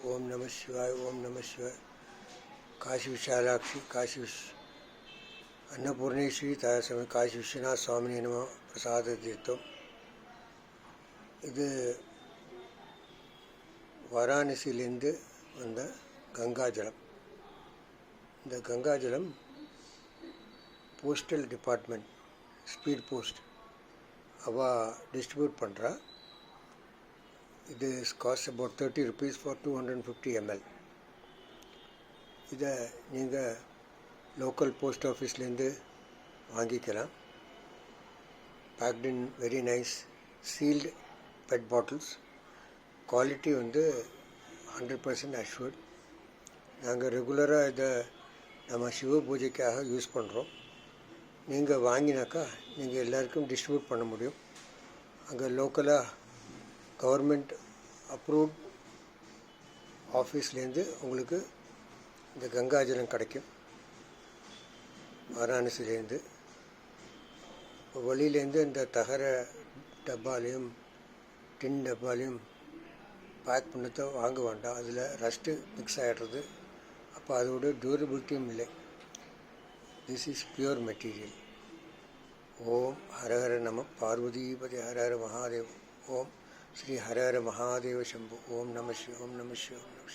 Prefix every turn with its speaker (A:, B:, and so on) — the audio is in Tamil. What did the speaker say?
A: ओम नमः शिवाय, ओम नमः शिवाय. काशी विशालाक्षी, काशी अन्नपूर्णेश्वरी தாயார் காசி விஸ்வநாத சுவாமி நம பிரசாத தீர்த்தம். இது வாராணசியிலேருந்து வந்த கங்காஜலம். இந்த கங்காஜலம் போஸ்டல் டிபார்ட்மெண்ட், ஸ்பீட் போஸ்ட் அவள் டிஸ்ட்ரிபியூட் பண்ணுறா. இது cost about 30 rupees for 250 ml. இதை நீங்கள் லோக்கல் போஸ்ட் ஆஃபீஸ்லேருந்து வாங்கிக்கலாம். Packed in very nice sealed PET bottles. Quality 100% assured. நாங்கள் ரெகுலராக இதை நம்ம சிவ பூஜைக்காக யூஸ் பண்ணுறோம். நீங்கள் வாங்கினாக்கா நீங்கள் எல்லாருக்கும் டிஸ்ட்ரிபியூட் பண்ண முடியும். அங்கே லோக்கலாக கவர்மெண்ட் அப்ரூவ்ட் ஆஃபீஸ்லேருந்து உங்களுக்கு இந்த கங்காஜலம் கிடைக்கும். வாராணசிலேருந்து வெளியிலேருந்து இந்த தகர டப்பாலையும் டின் டப்பாலையும் பேக் பண்ணத்தை வாங்க வேண்டாம். அதில் ரஸ்ட்டு மிக்ஸ் ஆகிடுறது. அப்போ அதோட டியூரபிலிட்டியும் இல்லை. This is pure material. ஓம் ஹரஹர நம பார்வதிபதி ஹரஹர மகாதேவ். ஓம் ஸ்ரீ ஹரஹர மகாதேவ சம்பு. ஓம் நம சிவ, ஓம் நம சிவ, ஓம் நம சிவ.